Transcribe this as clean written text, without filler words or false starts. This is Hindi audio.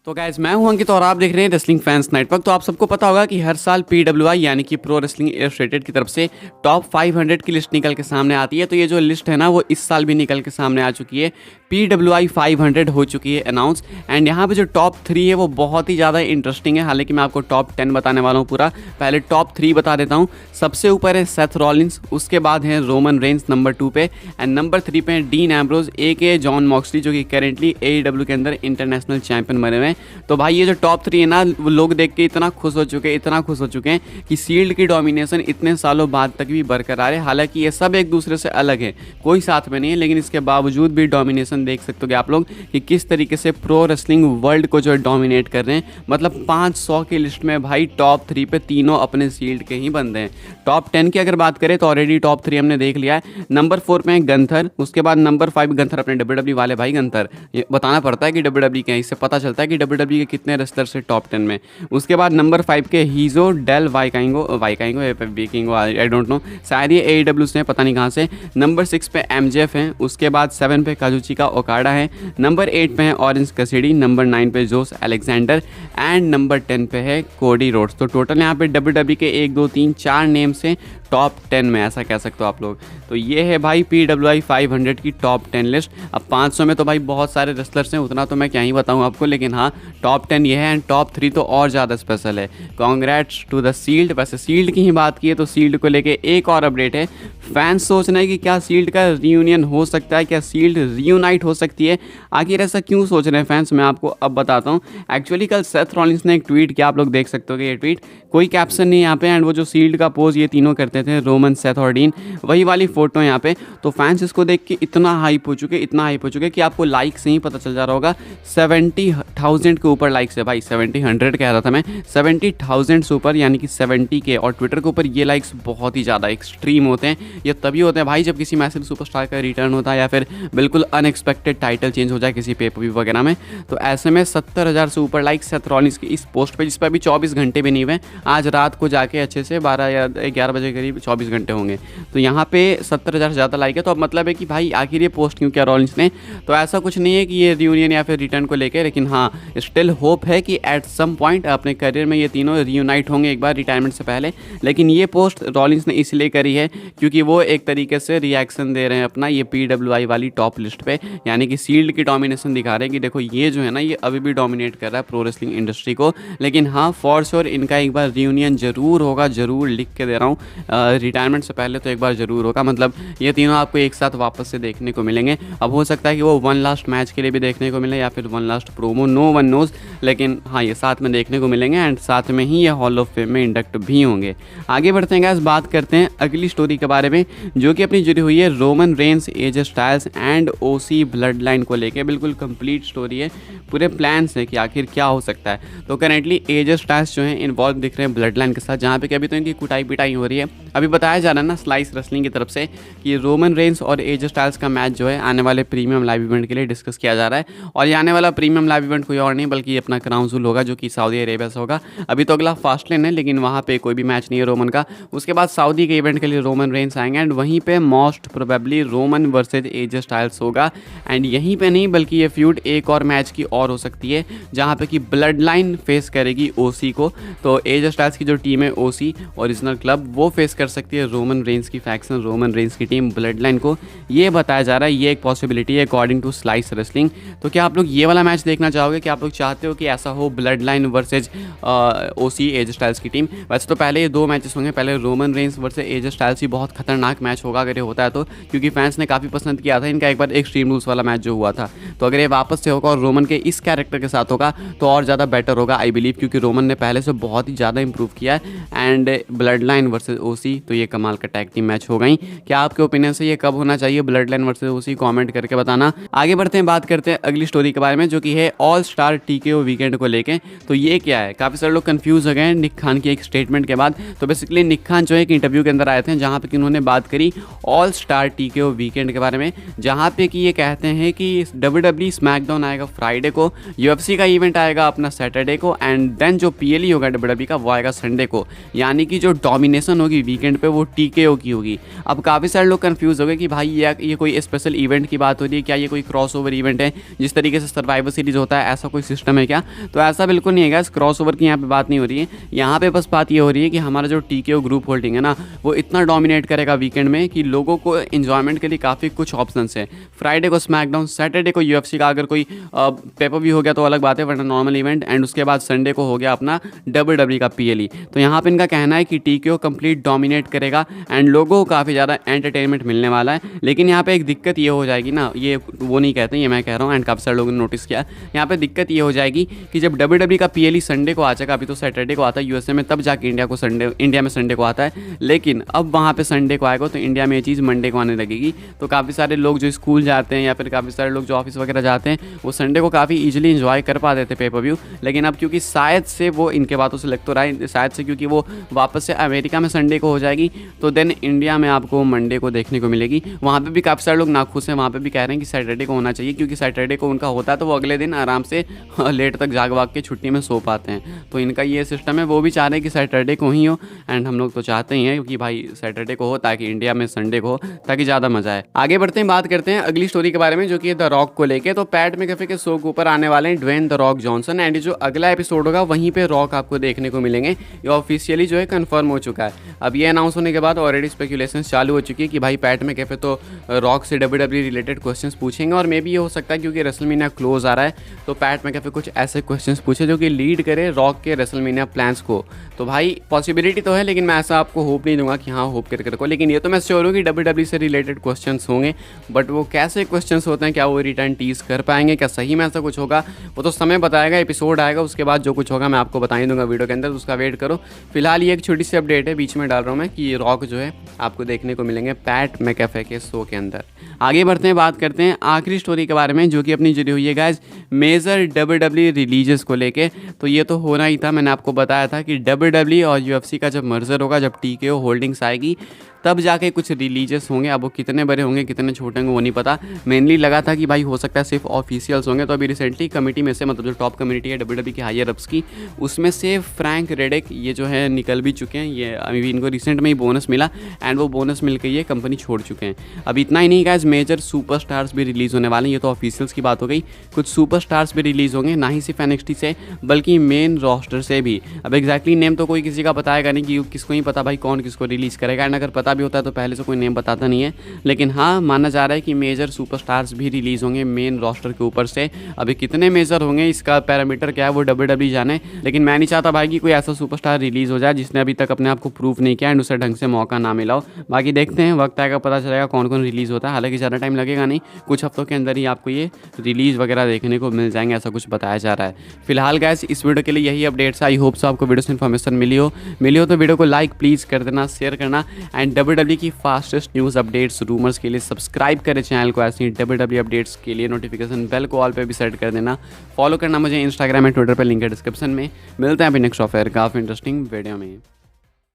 तो गाइज मैं हूं अंकित और आप देख रहे हैं रेसलिंग फैंस नेटवर्क। तो आप सबको पता होगा कि हर साल PWI यानी कि प्रो रेसलिंग इलस्ट्रेटेड की तरफ से टॉप 500 की लिस्ट निकल के सामने आती है। तो ये जो लिस्ट है ना वो इस साल भी निकल के सामने आ चुकी है। PWI 500 हो चुकी है अनाउंस। एंड यहाँ पे जो टॉप 3 है वो बहुत ही ज़्यादा इंटरेस्टिंग है। हालांकि मैं आपको टॉप 10 बताने वाला हूँ पूरा। पहले टॉप 3 बता देता हूँ। सबसे ऊपर है सेथ रॉलिंस, उसके बाद है रोमन रेंस नंबर 2 पे, एंड नंबर 3 पे है dean Ambrose AK John Moxley, जो कि करेंटली AEW के अंदर इंटरनेशनल चैंपियन बने हुए हैं। तो भाई ये जो टॉप 3 है ना, वो लोग देख के इतना खुश हो चुके हैं कि शील्ड की डोमिनेशन इतने सालों बाद तक भी बरकरार है। हालांकि ये सब एक दूसरे से अलग है, कोई साथ में नहीं है, लेकिन इसके बावजूद भी डोमिनेशन देख सकते हो आप लोग कि किस तरीके से प्रो रेसलिंग वर्ल्ड को जो है डोमिनेट कर रहे हैं। मतलब 500 की लिस्ट में भाई टॉप 3 पे तीनों अपने शील्ड के ही बंदे हैं। टॉप 10 की अगर बात करें तो ऑलरेडी टॉप 3 हमने देख लिया है। नंबर 4 पे है गंथर, उसके बाद नंबर 5 गंथर अपने WWE वाले भाई गंथर, ये बताना पड़ता है कि WWE के हैं, इससे पता चलता है कि WWE के कितने रेसलर से टॉप 10 में। उसके बाद नंबर 5 के हीजो डेल वाइकाइंगो आई डोंट नो, शायद ये AEW से पता नहीं कहाँ से। नंबर 6 पे MJF हैं, उसके बाद 7 पे काजुचिका ओकाडा है, नंबर 8 पे है ऑरेंज कैसिडी, नंबर 9 पे जोस अलेक्जेंडर, एंड नंबर 10 पे है कोडी रोड्स। तो टोटल यहाँ पे WWE के 1 2 3 4 नेम से टॉप 10 में, ऐसा कह सकते हो आप लोग। तो ये है भाई PWI 500 की टॉप 10 लिस्ट। अब 500 में तो भाई बहुत सारे रेसलर्स हैं, उतना तो मैं क्या ही बताऊं आपको, लेकिन हाँ टॉप 10 ये है। एंड टॉप 3 तो और ज़्यादा स्पेशल है। Congrats to the shield. वैसे शील्ड की ही बात की है तो शील्ड को लेके एक और अपडेट है। फैंस सोच रहे हैं कि क्या शील्ड का रीयूनियन हो सकता है, क्या शील्ड रीयूनाइट हो सकती है। आखिर ऐसा क्यों सोच रहे हैं फैंस, मैं आपको अब बताता हूँ। एक्चुअली कल सेथ रॉलिंस ने एक ट्वीट किया, आप लोग देख सकते हो कि ये ट्वीट, कोई कैप्शन नहीं यहाँ पे। एंड वो जो शील्ड का पोज ये तीनों करते थे, रोमन सेथ और डीन, वही वाली फोटो यहाँ पे। तो फैंस इसको देख के इतना हाइप हो चुके कि आपको लाइक से ही पता चल जा रहा होगा। 70,000 के ऊपर लाइक्स है भाई, 100 कह रहा था मैं, 70,000 से ऊपर यानी कि 70 के। और ट्विटर के ऊपर ये लाइक्स बहुत ही ज़्यादा एक्सट्रीम होते हैं। ये तभी होते हैं भाई जब किसी मैसिव सुपरस्टार का रिटर्न होता है या फिर बिल्कुल अनएक्सपेक्टेड टाइटल चेंज हो जाए किसी पेपर वगैरह में। तो ऐसे में 70,000 से ऊपर लाइक्स सेथ रॉलिंस की इस पोस्ट पे, जिस पर अभी 24 घंटे भी नहीं हुए। आज रात को जाके अच्छे से 12 या 11 बजे करीब 24 घंटे होंगे। तो यहाँ पे 70,000 से ज़्यादा लाइक है। तो अब मतलब है कि भाई आखिर ये पोस्ट क्यों किया रॉलिंस ने। तो ऐसा कुछ नहीं है कि ये रियूनियन या फिर रिटर्न को लेकर, लेकिन हाँ स्टिल होप है कि एट सम पॉइंट अपने करियर में ये तीनों रियूनाइट होंगे एक बार रिटायरमेंट से पहले। लेकिन ये पोस्ट रॉलिंस ने इसलिए करी है क्योंकि वो एक तरीके से रिएक्शन दे रहे हैं अपना ये PWI वाली टॉप लिस्ट पे, यानी कि शील्ड की डोमिनेशन दिखा रहे हैं कि देखो ये जो है ना ये अभी भी डोमिनेट कर रहा है प्रो रेसलिंग इंडस्ट्री को। लेकिन हाँ फॉर श्योर इनका एक बार रियूनियन जरूर होगा, जरूर लिख के दे रहा हूँ, रिटायरमेंट से पहले तो एक बार जरूर होगा। मतलब ये तीनों आपको एक साथ वापस से देखने को मिलेंगे। अब हो सकता है कि वो वन लास्ट मैच के लिए भी देखने को मिले या फिर one last promo, no one knows, लेकिन हाँ ये साथ में देखने को मिलेंगे। एंड साथ में ही ये हॉल ऑफ फेम में इंडक्ट भी होंगे। आगे बढ़ते हैं गाइस, बात करते हैं अगली स्टोरी के बारे में, जो कि अपनी जुड़ी हुई है Roman Reigns, AJ styles and OC blood line को लेकर। बिल्कुल कंप्लीट स्टोरी है, पूरे प्लान्स हैं कि आखिर क्या हो सकता है। तो करेंटली AJ स्टाइल्स जो हैं इन्वॉल्व दिख रहे हैं ब्लड लाइन के साथ, जहाँ पे अभी तो इनकी कुटाई पिटाई हो रही है। अभी बताया जा रहा है ना स्लाइस रेसलिंग की तरफ से कि रोमन रेंस और AJ स्टाइल्स का मैच जो है आने वाले प्रीमियम लाइव इवेंट के लिए डिस्कस किया जा रहा है। और ये आने वाला प्रीमियम लाइव इवेंट कोई और नहीं बल्कि ये अपना क्राउन जूल होगा, जो कि सऊदी अरेबिया से होगा। अभी तो अगला फास्टलेन है, लेकिन वहाँ पे कोई भी मैच नहीं है रोमन का। उसके बाद सऊदी के इवेंट के लिए रोमन रेंस आएंगे एंड वहीं पे most probably Roman versus AJ styles होगा। एंड यहीं पे नहीं बल्कि ये फ्यूड एक और मैच की और हो सकती है, जहाँ पे कि ब्लड लाइन फेस करेगी OC को। तो AJ स्टाइल्स की जो टीम है OC ओरिजिनल क्लब, वो फेस कर सकती है रोमन रेंस की फैक्शन, रोमन रेंस की टीम ब्लड लाइन को। ये बताया जा रहा है, ये एक पॉसिबिलिटी है अकॉर्डिंग टू स्लाइस रेसलिंग। तो क्या आप लोग ये वाला मैच देखना चाहोगे? क्या आप लोग चाहते हो कि ऐसा हो, blood line versus OC AJ styles की टीम? वैसे तो पहले ये 2 मैचेस होंगे, पहले Roman Reigns versus AJ styles ही बहुत खतरनाक मैच होगा अगर ये होता है तो, क्योंकि फैंस ने काफ़ी पसंद किया था इनका एक बार एक्सट्रीम रूल्स वाला मैच जो हुआ था। तो अगर ये वापस से होगा और रोमन के इस कैरेक्टर के साथ होगा तो और ज़्यादा बेटर होगा आई बिलीव, क्योंकि रोमन ने पहले से बहुत ही ज़्यादा इंप्रूव किया है। And blood line versus OC, तो ये कमाल का टैग टीम मैच हो गई। क्या आपके ओपिनियन से ये कब होना चाहिए, blood line versus OC? Comment करके बताना। आगे बढ़ते हैं, बात करते हैं अगली स्टोरी के बारे में, जो कि है ऑल स्टार TKO वीकेंड को लेके। तो ये क्या है, काफ़ी सारे लोग कंफ्यूज हो गए हैं निक खान की एक स्टेटमेंट के बाद। तो बेसिकली निक खान जो है एक इंटरव्यू के अंदर आए थे, जहाँ पे कि उन्होंने बात करी ऑल स्टार TKO वीकेंड के बारे में, जहाँ पे कि ये कहते हैं कि WWE स्मैकडाउन आएगा फ्राइडे को, UFC का इवेंट आएगा अपना सैटरडे को, एंड देन जो PLE होगा WWE का वो आएगा संडे को। यानी कि जो डोमिनेशन होगी वीकेंड पे वो TKO की होगी। अब काफ़ी सारे लोग कंफ्यूज हो गए कि भाई ये कोई स्पेशल इवेंट की बात हो रही है क्या, ये कोई क्रॉसओवर इवेंट है जिस तरीके से सर्वाइवर सीरीज होता है, ऐसा कोई सिस्टम है क्या? क्या, तो ऐसा बिल्कुल नहीं है गाइस, क्रॉस ओवर की यहाँ पे बात नहीं हो रही है। यहाँ पे बस बात ये हो रही है कि हमारा जो TKO ग्रुप होल्डिंग है ना, वो इतना डोमिनेट करेगा वीकेंड में कि लोगों को एंजॉयमेंट के लिए काफ़ी कुछ ऑप्शन है। फ्राइडे को स्मैकडाउन, सैटरडे को UFC का अगर कोई पेपर भी हो गया तो अलग बात है, वरना नॉर्मल इवेंट, एंड उसके बाद संडे को हो गया अपना WWE का PLE। तो यहाँ पे इनका कहना है कि TKO कंप्लीट डोमिनेट करेगा एंड लोगों को काफ़ी ज़्यादा एंटरटेनमेंट मिलने वाला है। लेकिन यहाँ पे एक दिक्कत ये हो जाएगी ना, ये वो नहीं कहते, ये मैं कह रहा हूँ एंड काफ़ी सारे लोगों ने नोटिस किया, यहाँ पे दिक्कत ये हो जाएगी कि जब WWE का PLE संडे को आ जाएगा, अभी तो सैटरडे को आता है USA में, तब जाके इंडिया में संडे को आता है, लेकिन अब वहाँ पे संडे को आएगा तो इंडिया में ये चीज़ मंडे को आने लगेगी। तो काफ़ी सारे लोग जो स्कूल जाते हैं या फिर काफ़ी सारे लोग जो ऑफिस वगैरह जाते हैं, वो संडे को काफ़ी ईजिली इंजॉय कर पाते थे पेपर व्यू। लेकिन अब क्योंकि शायद से वो, इनके बातों से लग तो रहा है शायद से, क्योंकि वो वापस से अमेरिका में संडे को हो जाएगी, तो देन इंडिया में आपको मंडे को देखने को मिलेगी। वहाँ पे भी काफ़ी सारे लोग नाखुश हैं, वहाँ पे भी कह रहे हैं कि सैटरडे को होना चाहिए, क्योंकि सैटरडे को उनका होता है तो वो अगले दिन आराम से लेट तक जाग वाग के छुट्टी में सो पाते हैं। तो इनका ये सिस्टम है, वो भी चाह रहे हैं कि सैटरडे को ही हो, एंड हम लोग तो चाहते ही हैं कि भाई सैटरडे को हो ताकि इंडिया में संडे को हो, ताकि ज़्यादा मजा आए। आगे बढ़ते हैं, बात करते हैं अगली स्टोरी के बारे में, जो कि द रॉक को लेके। तो पैट मैकअफे के शो के ऊपर आने वाले हैं Dwayne the Rock Johnson, and जो अगला एपिसोड होगा वहीं पे रॉक आपको देखने को मिलेंगे। ये ऑफिशियली जो है कंफर्म हो चुका है। अब ये अनाउंस होने के बाद ऑलरेडी स्पेकुलेशन चालू हो चुकी है कि भाई पैट मैकअफे तो रॉक से WWE रिलेटेड क्वेश्चंस पूछेंगे, और मे बी ये हो सकता है क्योंकि रेसलमेनिया क्लोज आ रहा है तो पैट मैकअफे कुछ ऐसे क्वेश्चंस पूछे जो कि लीड करे रॉक के रेसलमेनिया प्लान्स को। तो भाई पॉसिबिलिटी तो है, लेकिन मैं ऐसा आपको होप नहीं दूंगा कि हाँ होप करके रखो, लेकिन ये तो मैं श्योर हूँ कि WWE से रिलेटेड क्वेश्चंस होंगे। बट वो कैसे क्वेश्चंस होते हैं, क्या वो रिटर्न टीज कर पाएंगे, क्या सही में ऐसा कुछ होगा, वो तो समय बताएगा, एपिसोड आएगा उसके बाद जो कुछ होगा मैं आपको बता ही दूंगा वीडियो के अंदर, तो उसका वेट करो। फिलहाल ये एक छोटी सी अपडेट है, बीच में डाल रहा हूँ मैं, कि रॉक जो है आपको देखने को मिलेंगे पैट मैकअफे के शो के अंदर। आगे बढ़ते हैं, बात करते हैं आखिरी स्टोरी के बारे में, जो कि अपनी जुड़ी हुई है गाइस मेजर WWE रिलीजेस को लेके। तो ये तो होना ही था, मैंने आपको बताया था कि WWE और UFC का जब मर्जर होगा, जब TKO होल्डिंग्स आएगी, तब जाके कुछ रिलीजेस होंगे। अब वो कितने बड़े होंगे कितने छोटे होंगे वो नहीं पता। मेनली लगा था कि भाई हो सकता है सिर्फ ऑफिशियल्स होंगे, तो अभी रिसेंटली कमेटी में से, मतलब जो टॉप कम्युनिटी है WWE की हायर अप्स की, उसमें से फ्रैंक रेडिक ये जो है निकल भी चुके हैं। ये अभी इनको रिसेंट में ही बोनस मिला, एंड वो बोनस मिल के ये कंपनी छोड़ चुके हैं। अब इतना ही नहीं गाइस, मेजर सुपरस्टार्स भी रिलीज़ होने वाले हैं। ये तो ऑफिशियल्स की बात हो गई, कुछ सुपरस्टार्स भी रिलीज़ होंगे, ना ही सिर्फ NXT से बल्कि मेन रोस्टर से भी। अब एग्जैक्टली नेम तो कोई किसी का बताएगा नहीं, कि किसको ही पता भाई कौन किसको रिलीज़ करेगा, एंड अगर पता भी होता है तो पहले से कोई नेम बताता नहीं है। लेकिन हाँ, माना जा रहा है कि मेजर सुपरस्टार्स भी रिलीज़ होंगे मेन रोस्टर के ऊपर से। अभी कितने मेजर होंगे, इसका पैरामीटर क्या है वो WWE जाने, लेकिन मैं नहीं चाहता भाई कि कोई ऐसा सुपरस्टार रिलीज़ हो जाए जिसने अभी तक अपने आप को प्रूव नहीं किया एंड उसे ढंग से मौका ना मिला हो। बाकी देखते हैं, वक्त आएगा पता चलेगा कौन कौन रिलीज़ होता है। हालांकि ज़्यादा टाइम लगेगा नहीं, कुछ हफ्तों के अंदर ही आपको ये रिलीज़ वगैरह देखने को मिल जाएंगे, ऐसा कुछ बताया जा रहा है। फिलहाल गाइस इस वीडियो के लिए यही अपडेट्स। आई होप सो आपको वीडियो से इन्फॉर्मेशन मिली हो तो वीडियो को लाइक प्लीज़ कर देना, शेयर करना, एंड WWE की फास्टेस्ट न्यूज़ अपडेट्स रूमर्स के लिए सब्सक्राइब करें चैनल को। ऐसे ही WWE अपडेट्स के लिए नोटिफिकेशन बेल को ऑल पे भी सेट कर देना। फॉलो करना मुझे इंस्टाग्राम एंड ट्विटर पर, लिंक है डिस्क्रिप्शन में। मिलते हैं अभी नेक्स्ट ऑफर काफ़ी इंटरेस्टिंग वीडियो में।